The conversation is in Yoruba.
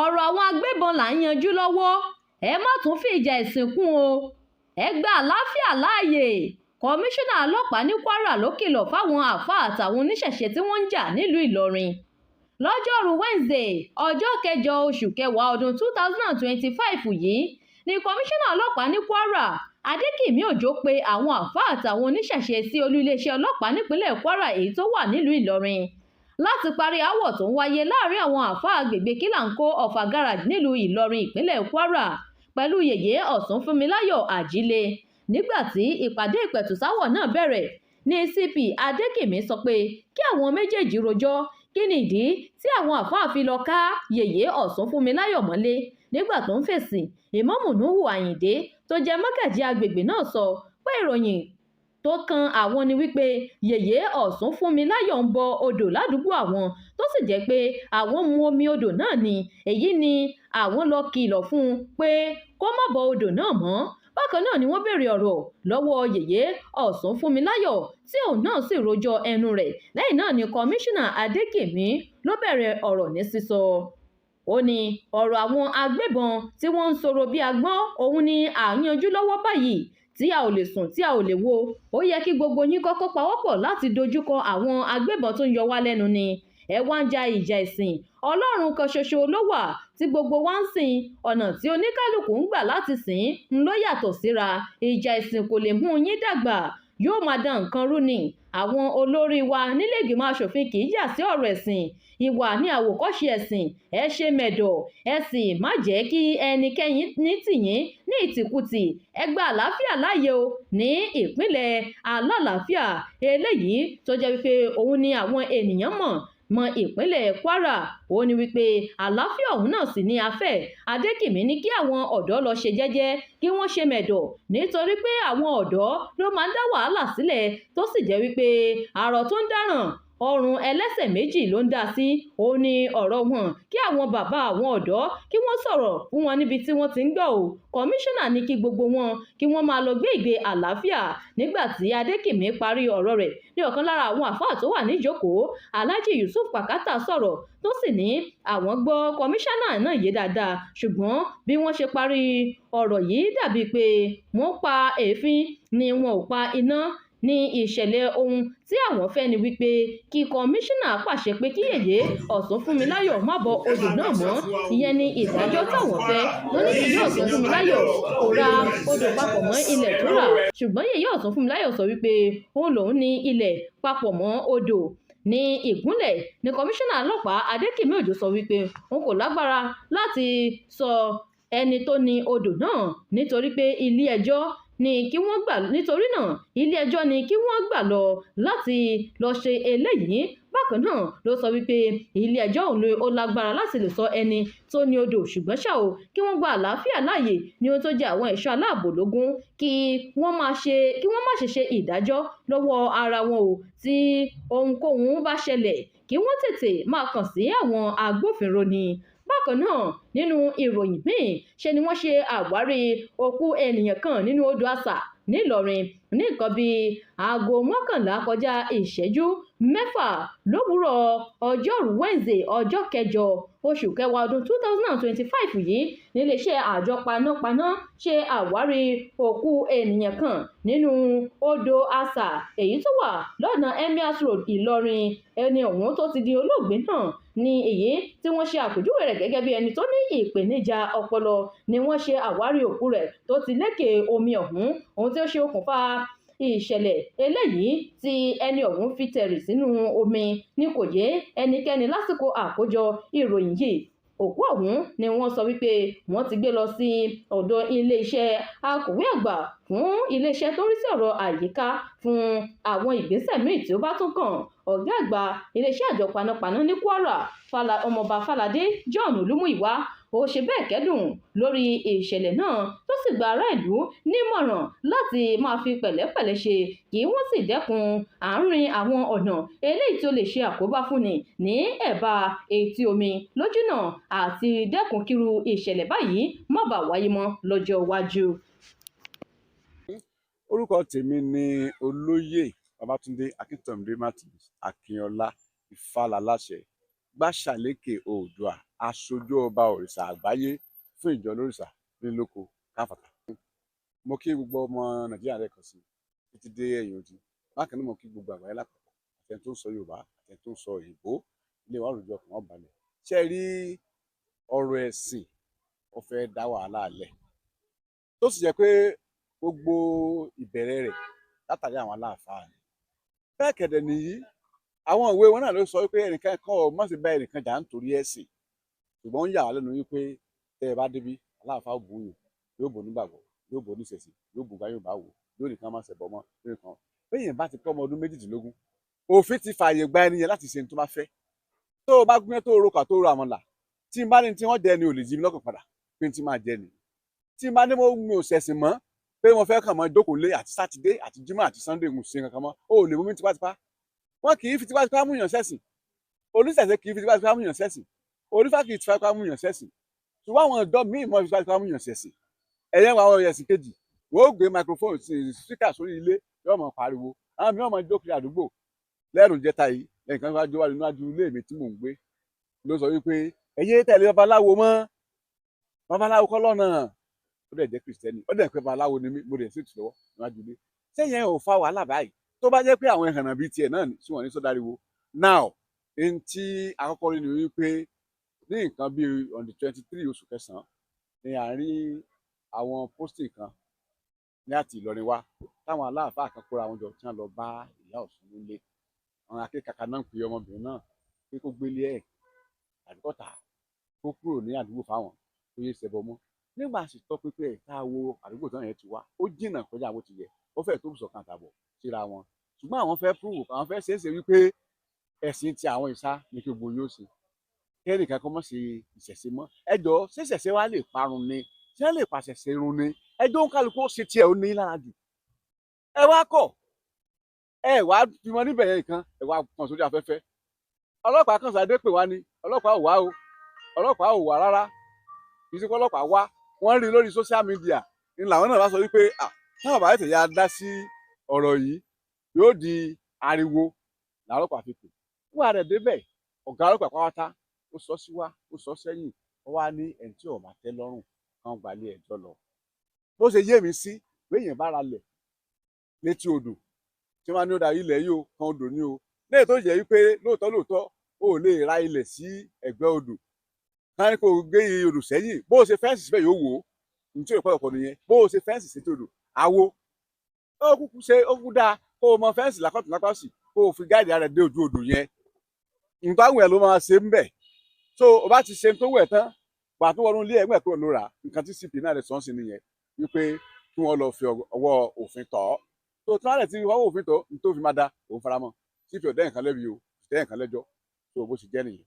ọ̀rọ̀ àwọn agbébọn là ń yanjú lọ́wọ́, ẹ má tún fi ìjà ẹ̀sìn kún o, ẹ gba àlàáfíà láàyè. Kọmíṣánná ọlọ́pàá ní Kwara ló kìlọ̀ fáwọn àáfàá àtàwọn oníṣẹ̀ṣe tí wọ́n ń jà nílùú Ìlọrin. Lọ́jọ́rú Wednesday ọjọ́ 8 oṣù kẹwàá ọdún 2025 yìí ni kọmíṣánná ọlọ́pàá ní Kwara Adékìmí Òjó pe àwọn àáfàá àtàwọn oníṣẹ̀ṣe sí olú iléeṣẹ́ ọlọ́pàá nípínlẹ̀ Kwara èyí tó wà nílùú Ìlọrin láti parí aáwọ̀ tó ń wáyé láàrin àwọn àáfàá agbègbè Kílàńkó Ọ̀fà Garage nílùú Ìlọrin ìpínlẹ̀ Kwara pẹ̀lú Yèyé Ọ̀sánfúnmiláyọ̀ Àjílé. Nígbà tí ìpàdé ìpẹ̀tùsáwọ̀ náà bẹ̀rẹ̀ ní CP Adékìmí sọ pé kí àwọn méjèèjì rojọ́ kí ni ìdí tí àwọn àáfàá fi lọ ká Yèyé Ọ̀sánfúnmiláyọ̀ mọ́lé. Nígbà tó ń fèsì, Ìmáàmù Núhù Àyìndé tó jẹ́ mọ́gàjí agbègbè náà sọ pé ìròyìn tó kan àwọn ni wípé Yèyé Ọ̀sánfúnmiláyọ̀ ń bọ odò ládùúgbò àwọn tó sì jẹ́ pé àwọn mu omi odò náà ni èyí ni àwọn lọ kìlọ̀ fún un pé kó má bọ odò náà mọ́. Bákan náà ni wọ́n béèrè ọ̀rọ̀ lọ́wọ́ Yèyé Ọ̀sánfúnmiláyọ̀ tí òun náà sì rojọ́ ẹnu rẹ̀. Lẹ́yìn náà ni kọmíṣánná Adékìmí ló bẹ̀rẹ̀ ọ̀rọ̀ ní sísọ. Ó ní ọ̀rọ̀ àwọn agbébọn tí wọ́n ń sọ̀rọ̀ bí agbọ́n òun ni à ń yanjú lọ́wọ́ báyìí, tí a ò lè sùn tí a ò lè wo. Ó yẹ kí gbogbo yín kọ́kọ́ pawọ́pọ̀ láti dojúkọ àwọn agbébọn tó ń yọ wá lẹ́nu ni. Ẹ wá ń ja ìjà ẹ̀sìn. Ọlọ́run kan ṣoṣo ló wà tí gbogbo wa ń sìn. Ọ̀nà tí oníkálukú ń gbà láti sìn ń ló yàtọ̀ síra. Ìjà ẹ̀sìn kò lè mú yín dàgbà, yóò máa da nǹkan rú ni. Àwọn olórí wa nílé ìgbìmọ̀ aṣòfin kì í jà sí ọ̀rọ̀ ẹ̀sìn. Ìwà ní àwòkọ́ṣe ẹ̀sìn. Ẹ ṣe mẹ̀dọ̀, ẹ sì má jẹ́ kí ẹnikẹ́ni ní tìyín ní ìtìkùtì. Ẹ gba àlàáfíà láàyè o ní ìpínlẹ̀ alálàáfíà eléyìí tó jẹ́ wípé òun ni àwọn ènìyàn mọ ìpínlẹ̀ Kwara. Ó ní wípé àlàáfíà òun náà sì ní afẹ́. Adékìmí ní kí àwọn ọ̀dọ́ lọ ṣe jẹ́jẹ́ kí wọ́n ṣe mẹ̀dọ̀ nítorí pé àwọn ọ̀dọ́ ló máa ń dá wàhálà sílẹ̀ tó sì jẹ́ wípé àrọ̀ tó ń dáràn ọrùn ẹlẹ́sẹ̀ méjì ló ń dá sí. Ó ní ọ̀rọ̀ wọn kí àwọn bàbá àwọn ọ̀dọ́ kí wọ́n sọ̀rọ̀ fún wọn níbi tí wọ́n ti ń gbọ́ o. Kọmíṣánná ní kí gbogbo wọn kí wọ́n máa lọ gbé ìgbé àlàáfíà. Nígbà tí Adékìmí parí ọ̀rọ̀ rẹ̀ ní ọ̀kan lára àwọn àfáà tó wà níjókòó, Alhaji Yusuf Pakata sọ̀rọ̀ tó sì ní àwọn gbọ́ kọmíṣánná náà yé dáadáa, ṣùgbọ́n bí wọ́n ṣe parí ọ̀rọ̀ yìí dàbí pé wọ́n pa èéfín ni wọn ò pa iná. Ní ìṣẹ̀lẹ̀ ohun tí àwọn fẹ́ ni wípé kí kọmíṣánná pàṣẹ pé kí Yèyé Ọ̀sánfúnmiláyọ̀ má bọ odò náà mọ́. Ìyẹn ni ìdájọ́ táwọn fẹ́. Wọ́n ní Yèyé Ọ̀sánfúnmiláyọ̀ kò ra odò papọ̀ mọ́ ilẹ̀ tó rà, ṣùgbọ́n Yèyé Ọ̀sánfúnmiláyọ̀ sọ wípé òun lòun ní ilẹ̀ papọ̀ mọ́ odò ní ìgúnlẹ̀. Ní kọmíṣánná ọlọ́pàá Adékìmí Òjó sọ wípé òun kò lágbára láti sọ ẹni tó ní odò náà nítorí pé ilé-ẹjọ́ ni kí wọ́n gbà, nítorí náà ilé-ẹjọ́ ni kí wọ́n gbà lọ láti lọ ṣe eléyìí. Bákan náà ló sọ wípé ilé-ẹjọ́ òun ló lágbára láti lè sọ ẹni tó ní odò, ṣùgbọ́n ṣá o kí wọ́n gba àlàáfíà láàyè ní ohun tó jẹ́ àwọn ẹ̀ṣọ́ aláàbò lógún kí wọ́n má ṣe ṣe ìdájọ́ lọ́wọ́ ara wọn o. Tí ohunkóhun bá ṣẹlẹ̀ kí wọ́n tètè máa kàn sí àwọn agbófinró ni. Bákan náà nínú ìròyìn míì ṣe ni wọ́n ṣe àwárí òkú ènìyàn kan nínú odò Àsà nílọrin ní nǹkan bíi aago 11 kọjá ìṣẹ́jú 6 lówùúrọ̀ ọjọ́rú Wednesday ọjọ́ 8 oṣù kẹwàá ọdún 2025 yìí níléeṣẹ́ àjọ panápaná ṣe àwárí òkú ènìyàn kan nínú odò Àsà èyí tó wà lọ́nà Emirs Road Ìlọrin. Ẹni ọ̀hún tó ti di olóògbé náà ní èyí tí wọ́n ṣe àpèjúwe rẹ̀ gẹ́gẹ́ bí ẹni tó ní ìpèníjà ọpọlọ ni wọ́n ṣe àwárí òkú rẹ̀ tó ti lékè omi ọ̀hún, ohun tí ó ṣe okùnfà ìṣẹ̀lẹ̀ eléyìí tí ẹni ọ̀hún fi tẹ̀rì sínú omi ní kò yé ẹnikẹ́ni lásìkò àkójọ ìròyìn yìí. Òkú ọ̀hún ni wọ́n sọ wípé wọ́n ti gbé lọ sí ọ̀dọ̀ iléeṣẹ́ akọ̀wé àgbà fún iléeṣẹ́ tó ń rí sí ọ̀rọ̀ àyíká fún àwọn ìgbésẹ̀ míì tí ó bá tún kàn. Ọ̀gá àgbà iléeṣẹ́ àjọ panápaná ní Kwara ọmọọba Fáládé John Olúmúyìwá ó ṣe bẹ́ẹ̀ kẹ́dùn lórí ìṣẹ̀lẹ̀ náà tó sì gba ará ìlú nímọ̀ràn láti máa fi pẹ̀lẹ́pẹ̀lẹ́ ṣe kí wọ́n sì dẹ́kun àárín àwọn ọ̀nà eléyìí tí ó lè ṣe àkóbá fúnni ní ẹ̀bá etí omi lójúnà àti dẹ́kun kíru ìṣẹ̀lẹ̀ báyìí má bàa wáyé mọ́ lọ́jọ́ iwájú. Orúkọ tèmi ni Olóyè Babátúndé Akíntọ́mídé Martins Akínọlá Ifálaláṣẹ Gbàṣàlékè Oòduà aṣojú ọba òrìṣà àgbáyé fún ìjọ olórìṣà nílòkó káfàtà. Mo kí gbogbo ọmọ Nàìjíríà lẹ́ẹ̀kan sí títí dé ẹ̀yìn odi. Bákan náà mo kí gbogbo àgbáyé lápapọ̀ àtẹni tó ń sọ Yorùbá àtẹni tó ń sọ òyìnbó ilé wa òrùjọ kan wọ́n balẹ̀. Ṣé ẹ rí ọ̀rọ̀ ẹ̀sìn ó fẹ́ dá wàhálà lẹ̀ tó sì jẹ́ pé gbogbo ìbẹ̀rẹ̀ rẹ̀ látàrí àwọn aláàfáà ni. Bẹ́ẹ̀ kẹ̀dẹ̀ nìyí àwọn ìwé wọn náà ló sọ wípé ẹnìkan kan ò mọ̀ sí bá ẹnìkan jà nítorí ẹ̀sìn, ṣùgbọ́n ó ń yà wá lẹ́nu wípé tẹ́ ẹ bá débi aláàfáà ò bú yín, yóò bò nígbàgbọ́, yóò bò níṣẹ̀ṣe, yóò bù bá yóò bá wò, yóò nìkan máa ṣẹ̀bọ̀ mọ́ lórí kan. Béèyàn bá ti pọ́ ọmọ ọdún méjìdínlógún, òfin ti fààyè gba ẹni yẹn láti ṣe ní tó bá fẹ́. Tó o bá gbé tó o rokà tó o ro àmàlà, tí n bá ní tí wọ́n jẹ ni ò lè jí mi lọ́kàn padà pé n ti máa jẹ ni. Tí n bá ní mi ò ṣẹ̀sìn mọ́ pé mo fẹ́ kàn mọ́ jókòó lé àti sátidé àti jímọ̀ àti sunday ń ṣe kankan mọ́, ó lè mú mi tipátipá. Wọ́n kì í fi tipátipá múyàn ṣẹ̀sìn, oníṣẹ̀ṣe kì í fi tipátipá múyàn ṣẹ̀sìn, onífá kì í fi tipátipá múyàn ṣẹ̀sìn, ṣùgbọ́n àwọn ọ̀dọ́ míì mọ́ fi tipátipá múyàn ṣẹ̀sìn. Ẹ̀yẹ́ wa àwọn ẹ̀sìn kejì wọ́n ó gbé microphone speaker sórí ilé yóò mọ̀ pariwo, àwọn mìíràn mọ̀ jókòó àdúgbò. Lẹ́rù jẹta yìí lẹ́yìn wá jó wá níwájú ilé mi tí mò ń gbé ló sọ wípé ẹ̀yẹ́ tẹ̀lé babaláwo mọ́, babaláwo kọ́ lọ́nà. Ó dẹ̀ jẹ́ Kristẹni, ó dẹ̀ pé babaláwo ni mí, mo dẹ̀ sì tù lọ́wọ́ níwájú ilé. Sẹ́yìn ò fa wàhálà báyìí tó bá jẹ́ pé àwọn ẹ̀hànnà bíi tiẹ̀ náà sí wọn ní sọ́dáriwo. Now n tí àkọ́kọ́ rí ni wípé ní nǹkan bíi on the 23 oṣù kẹsàn-án ni à ń rí àwọn posting kan ní àti Ìlọrin wá táwọn aláàfáà kan kóra wọn jọ tí wọ́n lọ bá ìyá Ọ̀ṣun nílé. Àwọn akékaka náà ń pe ọmọbìnrin náà pé kó gbélé ẹ̀ àdúgbòtà kó kúrò ní àdúgbò fáwọn tó yé ṣẹbọ mọ́. Nígbà sì tọ́ pípẹ́ ẹ̀ tá a wo àdúgbò tán yẹn ti wá ó jìnnà kọjá bó ti yẹ, ó fẹ́ tó bùsọ̀ kan àtàbọ̀ síra wọn. Ṣùgbọ́n àwọn fẹ́ prove, àwọn fẹ́ ṣeéṣe wípé ẹ̀sìn ti àwọn ìsá ni kí gbogbo yóò ṣe. Kẹ́nìkan kọ́ mọ́ sí ìṣẹ̀ṣe mọ́. Ẹjọ́ ṣé ìṣẹ̀ṣe wa lè parun ni? Ṣé wọ́n lè pàṣẹṣe run ni? Ẹjọ́ ń kálukú ó ṣe tiẹ̀ ó ní lára jù. Ẹ wá kọ̀, ẹ wá bímọ níbẹ̀ yẹn nǹkan, ẹ wá kàn sórí afẹ́fẹ́. Ọlọ́pàá kan ṣàdé pè wá ni, ọlọ́pàá ò wá o, ọlọ́pàá ò wá rárá. Kì í ṣe pé ọlọ́pàá wá, wọ́n rí lórí social media ni làwọn náà bá sọ wípé táwọn bá tẹ̀yà dá sí ọ̀rọ̀ yìí yóò di ariwo làwọn ọlọ́pàá fi pè. Wọ́n rẹ̀ débẹ̀ ọ̀gá ọlọ́pàá pátá ó sọ sí wa ó sọ sẹ́yìn ó wá ní ẹni tí ó bá tẹ́ lọ́rùn kan gbalẹ̀ ẹjọ́ lọ. Bó ṣe yé mi sí béèyàn bá ra lẹ̀ létí odò tí wọ́n á ní ó da ilẹ̀ yìí o kan odò ní o lẹ́yìn tó jẹ́ wípé lóòótọ́ ó lè ra ilẹ̀ sí ẹ̀gbẹ́ odò ká ní kó gbé odò sẹ́yìn bó ṣe fẹ́ǹsì síbẹ̀ yóò wò ó ní tí ò pọ̀lọpọ̀ nìyẹn bó ṣe fẹ́ǹsì sí odò àwo ó kúkú ṣe ó kú dáa kó o mọ fẹ́ǹsì lákọ̀tún lápá sí kó o fi gáàdì ara dé ojú odò yẹn nǹkan àwọn ẹ̀ ló máa ṣe ń bẹ̀ so o bá ti ṣe tó wẹ̀ tán gbà tó wọnú ilé ẹgbẹ́ kúrò ló rà nǹkan tí CP náà rẹ̀ sọ́n sí nìyẹn wípé kí wọ́n lọ fi ọwọ́ òfin tọ̀ ọ́ tó tí wọ́n rẹ̀ ti ọwọ́ òfin tọ̀ ní tó fi máa da òun faramọ́ CP ọ̀dẹ́ nǹkan lẹ́bi o ọ̀dẹ́ nǹkan lẹ́jọ́ tó bó ṣe jẹ́ nìyẹn.